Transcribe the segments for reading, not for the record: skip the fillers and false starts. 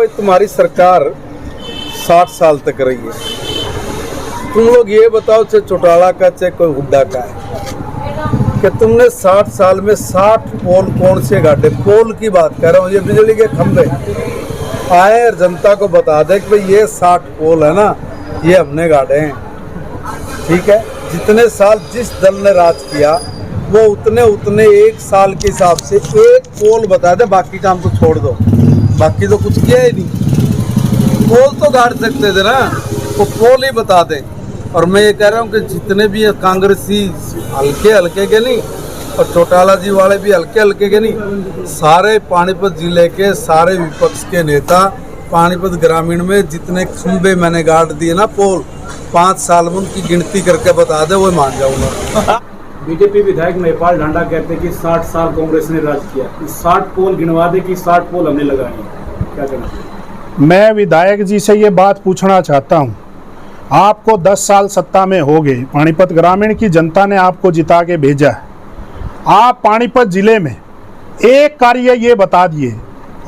भाई तुम्हारी सरकार 60 साल तक रही है, तुम लोग ये बताओ चाहे चौटाला का चाहे कोई हुड्डा का है कि तुमने 60 साल में 60 पोल कौन से गाड़े, पोल की बात कर रहा हूँ, ये बिजली के खंभे आए और जनता को बता दे कि भाई ये 60 पोल है ना, ये हमने गाड़े हैं। ठीक है, जितने साल जिस दल ने राज किया वो उतने एक साल के हिसाब से एक पोल बता दे, बाकी काम तो छोड़ दो, बाकी तो कुछ किया ही नहीं। पोल तो गाड़ सकते थे ना, वो पोल ही बता दे। और मैं ये कह रहा हूँ कि जितने भी कांग्रेसी हल्के के नहीं और चौटाला जी वाले भी हल्के के नहीं, सारे पानीपत जिले के सारे विपक्ष के नेता पानीपत ग्रामीण में जितने खंबे मैंने गाड़ दिए ना पोल, 5 साल में उनकी गिनती करके बता दे, वो मान जाऊंगा। बीजेपी विधायक नेपाल ढांडा कहते हैं कि 60 साल कांग्रेस ने राज किया, 60 पोल गिनवा दे कि 60 पोल हमने लगाए हैं, क्या कहना? मैं विधायक जी से ये बात पूछना चाहता हूँ, आपको 10 साल सत्ता में हो गए, पानीपत ग्रामीण की जनता ने आपको जिता के भेजा है, आप पानीपत जिले में एक कार्य ये बता दिए।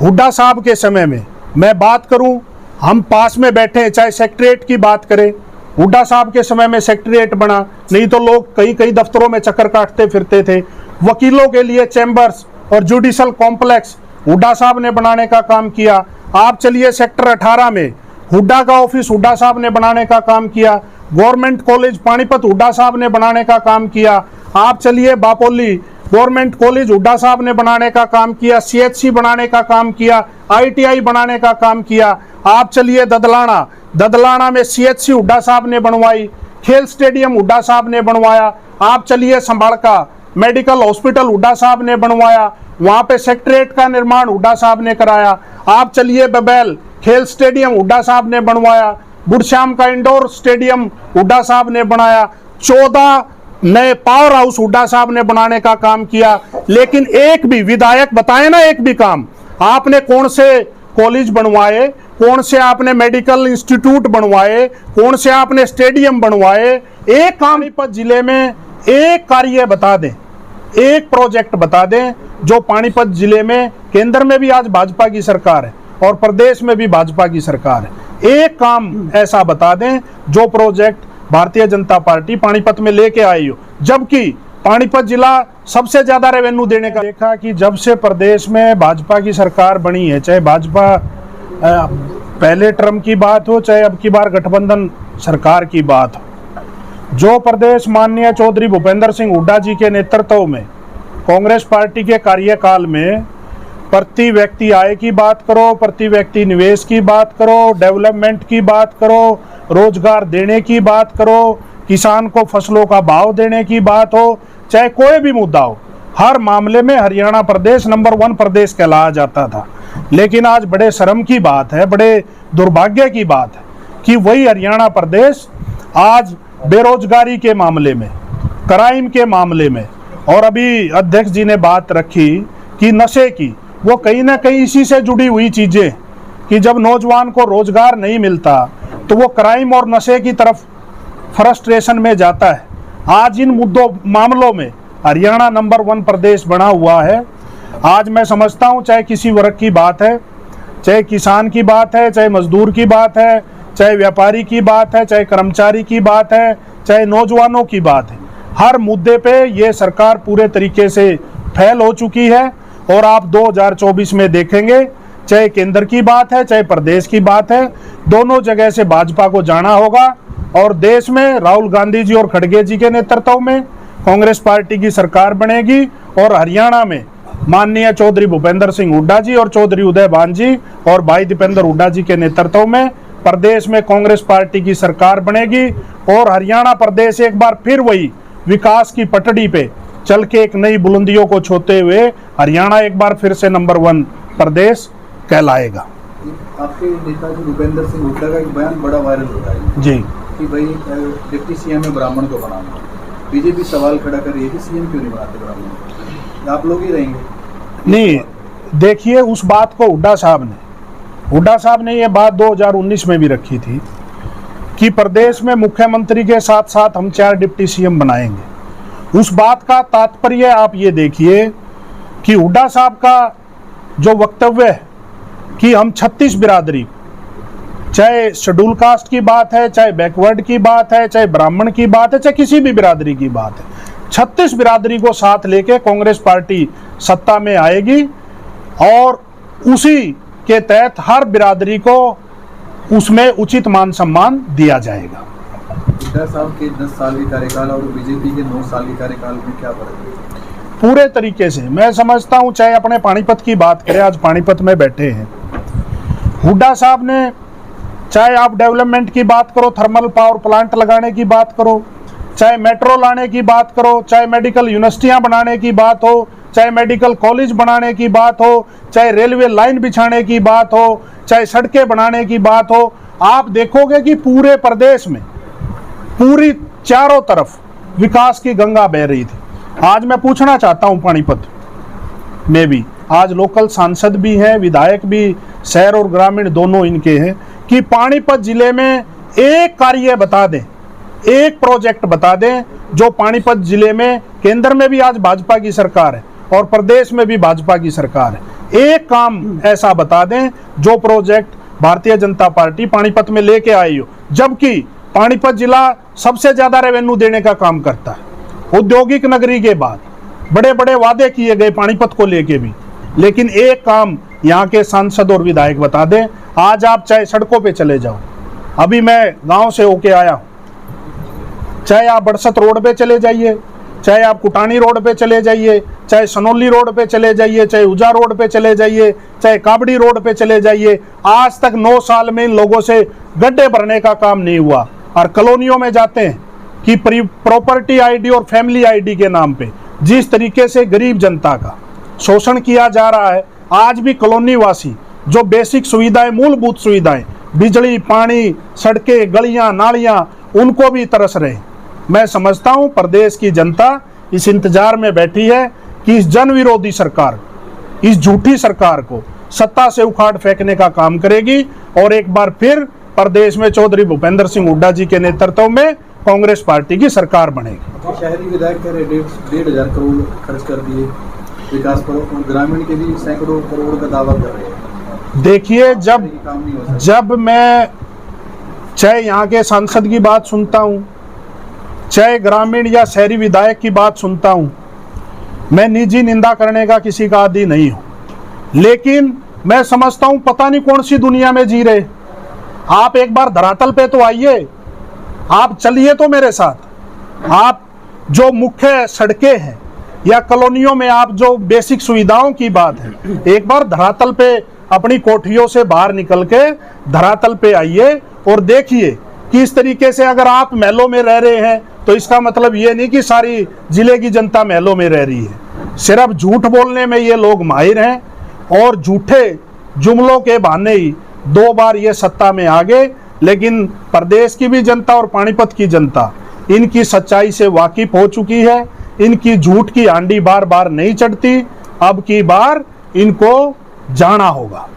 हुड्डा साहब के समय में मैं बात करूं, हम पास में बैठे हैं, चाहे सेक्रेटरीट की बात करें, हुड्डा साहब के समय में सेक्रेटरीट बना, नहीं तो लोग कई दफ्तरों में चक्कर काटते फिरते थे। वकीलों के लिए चैम्बर्स और जुडिशल कॉम्प्लेक्स हुड्डा साहब ने बनाने का काम किया। आप चलिए सेक्टर 18 में हुड्डा का ऑफिस हुड्डा साहब ने बनाने का काम किया। गवर्नमेंट कॉलेज पानीपत हुड्डा साहब ने बनाने का काम किया। आप चलिए बापोली गवर्नमेंट कॉलेज हुड्डा साहब ने बनाने का काम किया, CHC बनाने का काम किया, ITI बनाने का काम किया। आप चलिए ददलाना में CHC हुड्डा साहब ने बनवाई, खेल स्टेडियम हुड्डा साहब ने बनवाया। आप चलिए संभालका मेडिकल हॉस्पिटल हुड्डा साहब ने बनवाया, वहां पे सेक्रेटरीट का निर्माण हुड्डा साहब ने कराया। आप चलिए बबैल खेल स्टेडियम हुड्डा साहब ने बनवाया, बुढ़श्याम का इंडोर स्टेडियम हुड्डा साहब ने बनाया, 14 नए पावर हाउस हुड्डा साहब ने बनाने का काम किया। लेकिन एक भी विधायक बताए ना, एक भी काम आपने कौन से कॉलेज बनवाए, कौन से आपने मेडिकल इंस्टीट्यूट बनवाए, कौन से आपने स्टेडियम बनवाए, एक काम पानीपत जिले में एक कार्य बता दें, एक प्रोजेक्ट बता दें जो पानीपत जिले में, केंद्र में भी आज भाजपा की सरकार है और प्रदेश में भी भाजपा की सरकार है, एक काम ऐसा बता दें जो प्रोजेक्ट भारतीय जनता पार्टी पानीपत में लेके आई हो। जबकि पानीपत जिला सबसे ज्यादा रेवेन्यू देने का देखा कि जब से प्रदेश में भाजपा की सरकार बनी है, चाहे भाजपा पहले टर्म की बात हो चाहे अब की बार गठबंधन सरकार की बात हो, जो प्रदेश माननीय चौधरी भूपेंद्र सिंह हुड्डा जी के नेतृत्व में कांग्रेस पार्टी के कार्यकाल में प्रति व्यक्ति आय की बात करो, प्रति व्यक्ति निवेश की बात करो, डेवलपमेंट की बात करो, रोजगार देने की बात करो, किसान को फसलों का भाव देने की बात हो, चाहे कोई भी मुद्दा हो, हर मामले में हरियाणा प्रदेश नंबर 1 प्रदेश कहलाया जाता था। लेकिन आज बड़े शर्म की बात है, बड़े दुर्भाग्य की बात है कि वही हरियाणा प्रदेश आज बेरोजगारी के मामले में, क्राइम के मामले में, और अभी अध्यक्ष जी ने बात रखी कि नशे की, वो कहीं ना कहीं इसी से जुड़ी हुई चीजें कि जब नौजवान को रोजगार नहीं मिलता तो वो क्राइम और नशे की तरफ फ्रस्ट्रेशन में जाता है। आज इन मामलों में हरियाणा नंबर 1 प्रदेश बना हुआ है। आज मैं समझता हूं, चाहे किसी वर्ग की बात है, चाहे किसान की बात है, चाहे मजदूर की बात है, चाहे व्यापारी की बात है, चाहे कर्मचारी की बात है, चाहे नौजवानों की बात है, हर मुद्दे पे ये सरकार पूरे तरीके से फेल हो चुकी है। और आप 2024 में देखेंगे, चाहे केंद्र की बात है चाहे प्रदेश की बात है, दोनों जगह से भाजपा को जाना होगा और देश में राहुल गांधी जी और खड़गे जी के नेतृत्व में कांग्रेस पार्टी की सरकार बनेगी और हरियाणा में माननीय चौधरी भूपेंद्र सिंह हुड्डा जी और चौधरी उदय भान जी और भाई दीपेंद्र हुड्डा जी के नेतृत्व में प्रदेश में कांग्रेस पार्टी की सरकार बनेगी और हरियाणा प्रदेश एक बार फिर वही विकास की पटड़ी पे चल के एक नई बुलंदियों को छूते हुए हरियाणा एक बार फिर से नंबर 1 प्रदेश कहलाएगा। आपके नेता जी भूपेंद्र सिंह हुड्डा का एक बयान बड़ा वायरल हो रहा है जी कि भाई डिप्टी CM में ब्राह्मण को बनाना, बीजेपी सवाल खड़ा कर रही है कि CM क्यों नहीं बनाते ब्राह्मण, आप लोग ही रहेंगे? नहीं, देखिए उस बात को हुड्डा साहब ने ये बात 2019 में भी रखी थी कि प्रदेश में मुख्यमंत्री के साथ साथ हम 4 डिप्टी CM बनाएंगे। उस बात का तात्पर्य आप ये देखिए कि हुड्डा साहब का जो वक्तव्य है कि हम 36 बिरादरी, चाहे शेड्यूल कास्ट की बात है, चाहे बैकवर्ड की बात है, चाहे ब्राह्मण की बात है, चाहे किसी भी बिरादरी की बात है, 36 बिरादरी को साथ लेके कांग्रेस पार्टी सत्ता में आएगी और उसी के तहत हर बिरादरी को उसमें उचित मान सम्मान दिया जाएगा। हुड्डा साहब के 10 साल के कार्यकाल और बीजेपी के 9 साल के कार्यकाल में क्या फर्क है? पूरे तरीके से मैं समझता हूं, चाहे अपने पानीपत की बात करें, आज पानीपत में बैठे हैं, हुड्डा साहब ने, चाहे आप डेवलपमेंट की बात करो, थर्मल पावर प्लांट लगाने की बात करो, चाहे मेट्रो लाने की बात करो, चाहे मेडिकल यूनिवर्सिटियां बनाने की बात हो, चाहे मेडिकल कॉलेज बनाने की बात हो, चाहे रेलवे लाइन बिछाने की बात हो, चाहे सड़कें बनाने की बात हो, आप देखोगे कि पूरे प्रदेश में पूरी चारों तरफ विकास की गंगा बह रही थी। आज मैं पूछना चाहता हूं, पानीपत में भी आज लोकल सांसद भी हैं, विधायक भी, शहर और ग्रामीण दोनों इनके हैं, कि पानीपत जिले में एक कार्य बता दें, एक प्रोजेक्ट बता दें जो पानीपत जिले में, केंद्र में भी आज भाजपा की सरकार है और प्रदेश में भी भाजपा की सरकार है, एक काम ऐसा बता दें जो प्रोजेक्ट भारतीय जनता पार्टी पानीपत में लेके आई हो, जबकि पानीपत जिला सबसे ज्यादा रेवेन्यू देने का काम करता है। औद्योगिक नगरी के बाद बड़े बड़े वादे किए गए पानीपत को लेके भी, लेकिन एक काम यहाँ के सांसद और विधायक बता दें। आज आप चाहे सड़कों पे चले जाओ, अभी मैं गांव से होके आया हूं, चाहे आप बड़सत रोड पे चले जाइए, चाहे आप कुटानी रोड पे चले जाइए, चाहे सनोली रोड पे चले जाइए, चाहे उजा रोड पे चले जाइए, चाहे काबड़ी रोड पे चले जाइए, आज तक 9 साल में इन लोगों से गड्ढे भरने का काम नहीं हुआ। और कॉलोनियों में जाते हैं कि प्रॉपर्टी आईडी और फैमिली आईडी के नाम पे जिस तरीके से गरीब जनता का शोषण किया जा रहा है, आज भी कॉलोनी वासी जो बेसिक सुविधाएं, मूलभूत सुविधाएं, बिजली, पानी, सड़कें, गलियां, नालियां, उनको भी तरस रहे। मैं समझता हूं प्रदेश की जनता इस इंतजार में बैठी है कि इस जन विरोधी सरकार, इस झूठी सरकार को सत्ता से उखाड़ फेंकने का काम करेगी और एक बार फिर प्रदेश में चौधरी भूपेंद्र सिंह हुड्डा जी के नेतृत्व में कांग्रेस पार्टी की सरकार बनेगी। शहरी विधायक कह रहे 1,500 करोड़ खर्च कर दिए विकास पर, और ग्रामीण के भी सैकड़ों करोड़ का दावा कर रहे हैं। देखिए, जब मैं चाहे यहाँ के सांसद की बात सुनता हूँ, चाहे ग्रामीण या शहरी विधायक की बात सुनता हूँ, मैं निजी निंदा करने का किसी का आदी नहीं हूँ, लेकिन मैं समझता हूँ पता नहीं कौन सी दुनिया में जी रहे। आप एक बार धरातल पे तो आइए, आप चलिए तो मेरे साथ। आप जो मुख्य सड़कें हैं या कॉलोनियों में आप जो बेसिक सुविधाओं की बात है, एक बार धरातल पे अपनी कोठियों से बाहर निकल के धरातल पे आइए और देखिए कि इस तरीके से अगर आप महलों में रह रहे हैं तो इसका मतलब ये नहीं कि सारी जिले की जनता महलों में रह रही है। सिर्फ झूठ बोलने में ये लोग माहिर हैं और झूठे जुमलों के बहाने ही 2 बार ये सत्ता में आ गए, लेकिन प्रदेश की भी जनता और पानीपत की जनता इनकी सच्चाई से वाकिफ हो चुकी है। इनकी झूठ की आंडी बार बार नहीं चढ़ती, अब की बार इनको जाना होगा।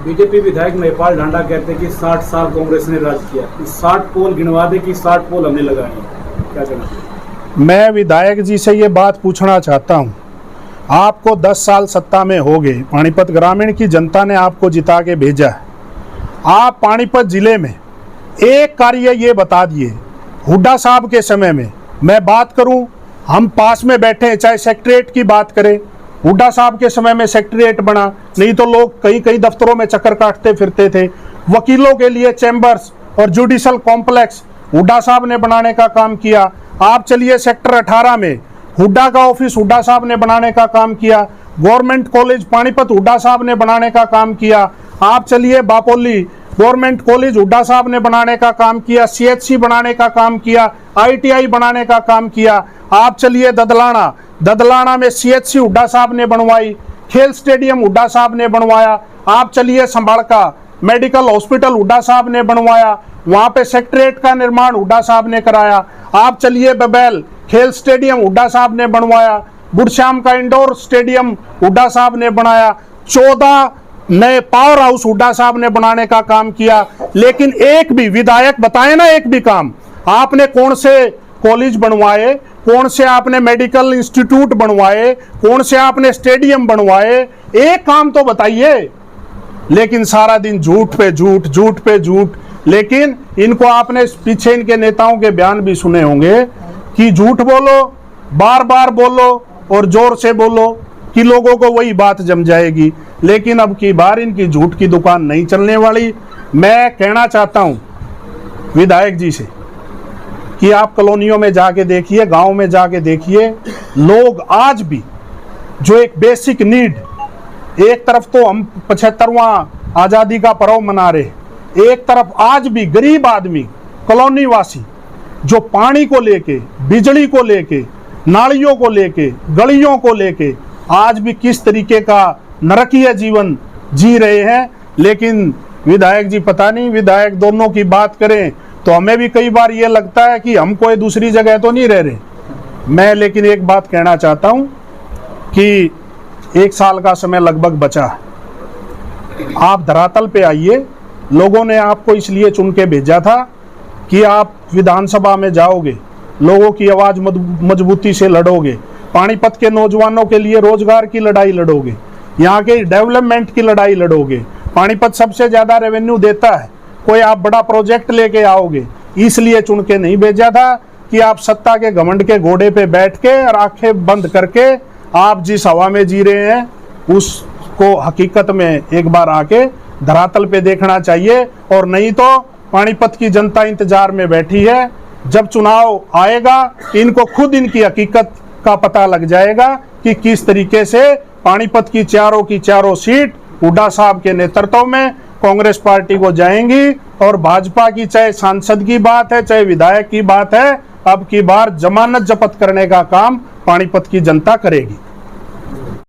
बीजेपी विधायक महिपाल ढांडा कहते हैं कि 60 साल कांग्रेस ने राज किया, 60 पोल गिनवा दे कि 60 पोल हमने लगाए हैं, क्या कहना? मैं विधायक जी से ये बात पूछना चाहता हूँ, आपको 10 साल सत्ता में हो गए, पानीपत ग्रामीण की जनता ने आपको जिता के भेजा है, आप पानीपत जिले में एक कार्य ये बता दिए। हुड्डा साहब के समय में मैं बात करूं, हम पास में बैठे, चाहे सेक्रेटरीट की बात करें, हुड्डा साहब के समय में सेक्रेटरीट बना, नहीं तो लोग कई कई दफ्तरों में चक्कर काटते फिरते थे। वकीलों के लिए चैम्बर्स और जुडिशल कॉम्प्लेक्स हुड्डा साहब ने बनाने का काम किया। आप चलिए सेक्टर 18 में हुड्डा का ऑफिस हुड्डा साहब ने बनाने का काम किया। गवर्नमेंट कॉलेज पानीपत हुड्डा साहब ने बनाने का काम किया। आप चलिए बापोली गवर्नमेंट कॉलेज हुड्डा साहब ने बनाने का काम किया, CHC बनाने का काम किया, ITI बनाने का काम किया। आप चलिए ददलाना में CHC हुड्डा साहब ने बनवाई, खेल स्टेडियम हुड्डा साहब ने बनवाया। आप चलिए संभाड़का मेडिकल हॉस्पिटल हुड्डा साहब ने बनवाया, वहां पे सेक्रेटरीट का निर्माण हुड्डा साहब ने कराया। आप चलिए बबैल खेल स्टेडियम हुड्डा साहब ने बनवाया, बुढ़श्याम का इंडोर स्टेडियम हुड्डा साहब ने बनाया, 14 नए पावर हाउस हुड्डा साहब ने बनाने का काम किया। लेकिन एक भी विधायक बताए ना, एक भी काम आपने कौन से कॉलेज बनवाए, कौन से आपने मेडिकल इंस्टीट्यूट बनवाए, कौन से आपने स्टेडियम बनवाए, एक काम तो बताइए। लेकिन सारा दिन झूठ पे झूठ, झूठ पे झूठ। लेकिन इनको आपने पीछे इनके नेताओं के बयान भी सुने होंगे कि झूठ बोलो, बार बार बोलो और जोर से बोलो कि लोगों को वही बात जम जाएगी। लेकिन अब की बार इनकी झूठ की दुकान नहीं चलने वाली। मैं कहना चाहता हूं विधायक जी से कि आप कॉलोनियों में जाके देखिए, गांव में जाके देखिए, लोग आज भी जो एक बेसिक नीड, एक तरफ तो हम 75वां आज़ादी का पर्व मना रहे, एक तरफ आज भी गरीब आदमी, कॉलोनी वासी जो पानी को लेके, बिजली को लेके, नालियों को लेके, गलियों को लेके आज भी किस तरीके का नरकीय जीवन जी रहे हैं। लेकिन विधायक जी पता नहीं, विधायक दोनों की बात करें तो हमें भी कई बार ये लगता है कि हम कोई दूसरी जगह तो नहीं रह रहे। मैं लेकिन एक बात कहना चाहता हूं कि 1 साल का समय लगभग बचा है। आप धरातल पे आइए। लोगों ने आपको इसलिए चुन के भेजा था कि आप विधानसभा में जाओगे, लोगों की आवाज मजबूती से लड़ोगे, पानीपत के नौजवानों के लिए रोजगार की लड़ाई लड़ोगे, यहाँ के डेवलपमेंट की लड़ाई लड़ोगे। पानीपत सबसे ज्यादा रेवेन्यू देता है, कोई आप बड़ा प्रोजेक्ट लेके आओगे। इसलिए चुन के नहीं भेजा था कि आप सत्ता के घमंड के घोड़े पे बैठ के और आंखें बंद करके आप जिस हवा में जी रहे हैं उसको हकीकत में एक बार आके धरातल पे देखना चाहिए। और नहीं तो पानीपत की जनता इंतजार में बैठी है। जब चुनाव आएगा इनको खुद इनकी हकीकत का पता लग जाएगा कि किस तरीके से पानीपत की चारों सीट हुड्डा साहब के नेतृत्व में कांग्रेस पार्टी को जाएंगी। और भाजपा की चाहे सांसद की बात है, चाहे विधायक की बात है, अब की बार जमानत जब्त करने का काम पानीपत की जनता करेगी।